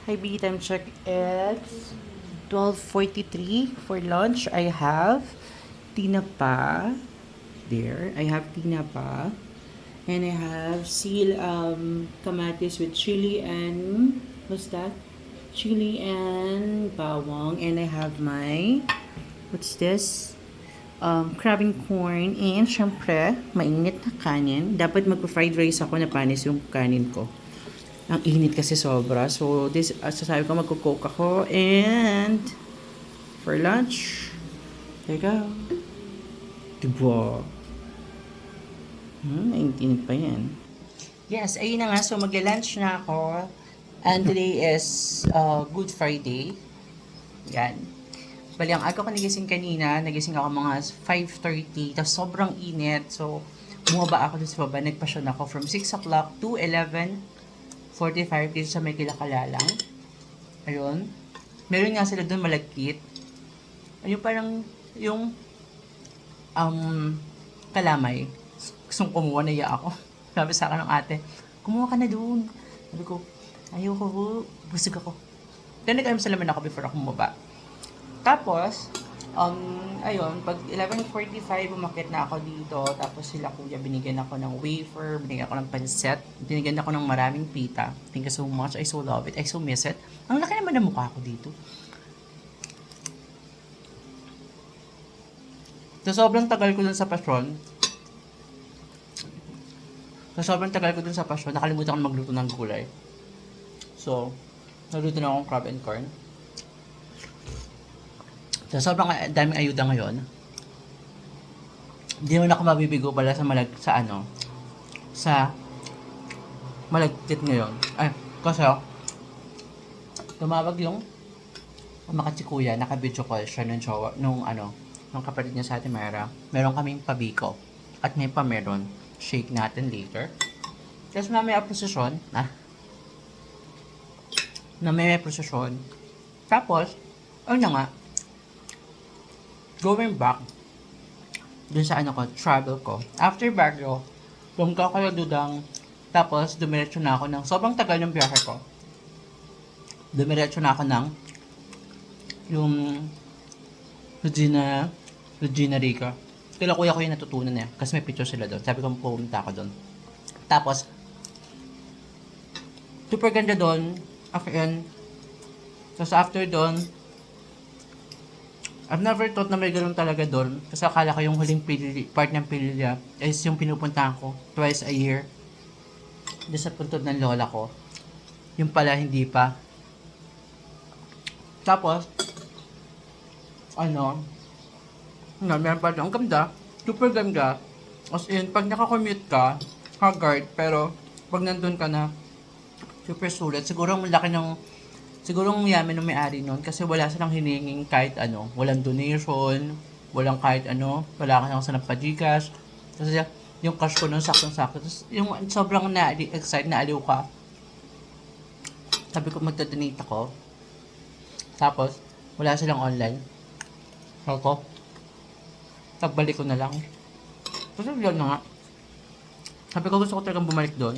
Hi, B time check. It's 12:43 for lunch. I have tinapa. There, I have tinapa. And I have seal kamatis with chili and what's that? Chili and bawang. And I have my what's this? Crabbing corn and syempre, mainit na kanin. Dapat magpa-fried rice ako na panis yung kanin ko. Ang init kasi sobra. So, this, sasabi ko magko-coke ako. And, for lunch, there you go. Diba? Init pa yan. Yes, ayun na nga. So, magla-lunch na ako. And today is Good Friday. Yan. Bali, ang aga ko nagising kanina. Nagising ako mga 5:30. Tapos sobrang init. So, bumaba ako dun sa baba. Nagpasyon ako from 6 o'clock to 11:45 dito sa may Kilakalalang. Ayun. Meron nga sila doon malagkit. Ayun parang yung kalamay. Gustong kumuha na iya ako. Sabi sa akin ng ate, kumuha ka na doon. Sabi ko, ayoko, busog ako. Then nag-alam sa laman ako before ako bumaba. Tapos, ayun, pag 11:45, umakit na ako dito. Tapos sila kuya, binigyan ako ng wafer, binigyan ako ng pancet, binigyan ako ng maraming pita. Thank you so much. I so love it. I so miss it. Ang laki naman ng mukha ko dito. So, sobrang tagal ko dun sa pasyon. Nakalimutan ko magluto ng gulay. So, nagluto na akong crab and corn. So, sobrang daming ayuda ngayon. Hindi naman ako mabibigo pala sa malagkit ngayon. Ay, kasi tumawag yung makachikuya, naka-video call siya nung kapatid niya sa Ate Mayra. Meron kaming pabiko at may pameron. Shake natin later. Tapos mamaya prosesyon, Tapos, ano nga, going back dun sa travel ko. After Baguio, pumunta ako Dudang, tapos dumiretso na ako ng, sobrang tagal ng biyahe ko. Dumiretso na ako ng, yung Regina Rica. Kila kuya ko yung natutunan niya, kasi may picture sila doon. Sabi ko pumunta ako doon. Tapos, super ganda doon. Tapos after doon, I've never thought na may ganun talaga doon. Kasi akala ko yung huling part ng Pililya is yung pinupuntahan ko twice a year. Doon sa puntod ng lola ko. Yung pala, hindi pa. Tapos, meron pa doon. Ang ganda. Super ganda. As in, pag nakakommute ka, haggard. Pero, pag nandun ka na, super sulit. Siguro ang yaman ng may-ari nun kasi wala silang hiningin kahit walang donation, wala ka lang sa nagpa-Gcash. Kasi yung cash ko nun saktong-sakto. Tapos yung sobrang na-excite, na aliw ka. Sabi ko magda-donate ako. Tapos, wala silang online. Ako, tagbalik ko na lang. Kasi yun na nga. Sabi ko gusto ko talagang bumalik doon.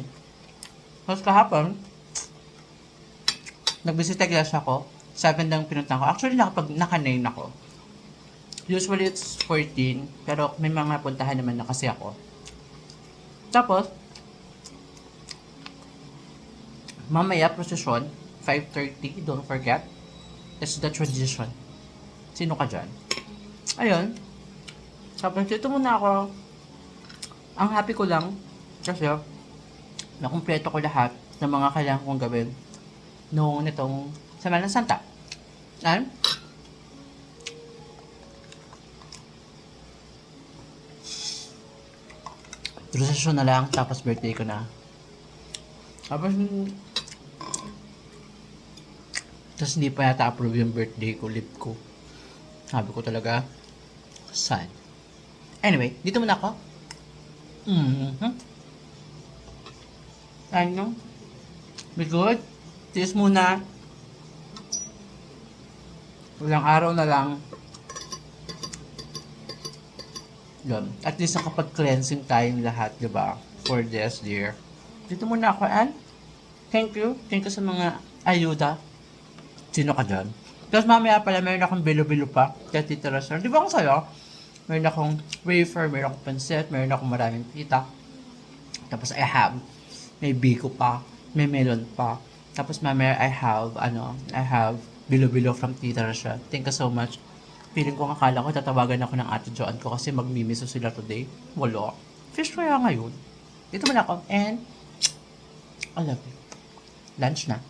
Tapos kahapon, nag-visit class ako. 7 lang pinuntahan ko. Actually, naka-9 ako. Usually, it's 14. Pero may mga puntahan naman na kasi ako. Tapos, mamaya, procession, 5:30. Don't forget. It's the tradition. Sino ka dyan? Ayun. Tapos, dito muna ako. Ang happy ko lang, kasi, nakumpleto ko lahat ng mga kailangan kong gawin noong nitong Semana Santa. Ayan. Prosesyon na lang, tapos birthday ko na. Tapos hindi pa yata approve yung birthday ko, lip ko. Sabi ko talaga, sad. Anyway, dito muna ako. Be good. Tiis muna. Ilang araw na lang. Yun. At least nakapag-cleansing tayong lahat, diba? For this year. Dito muna ako, Ann. Thank you. Thank you sa mga ayuda. Sino ka dyan? Tapos mamaya pala, meron akong bilo-bilo pa. Kaya Tita Rachel. Di ba ang sayo? Meron akong wafer, meron akong pancit, meron akong maraming pita. Tapos may biko pa, may melon pa. Tapos mamaya I have bilo-bilo from Tita Rachel. Thank you so much. Feeling ko akala ko tatawagan ako ng Ate Joanne ko kasi magmimiso sila today. Wala. Fish kaya ngayon. Dito muna ako. And I love you. Lunch na.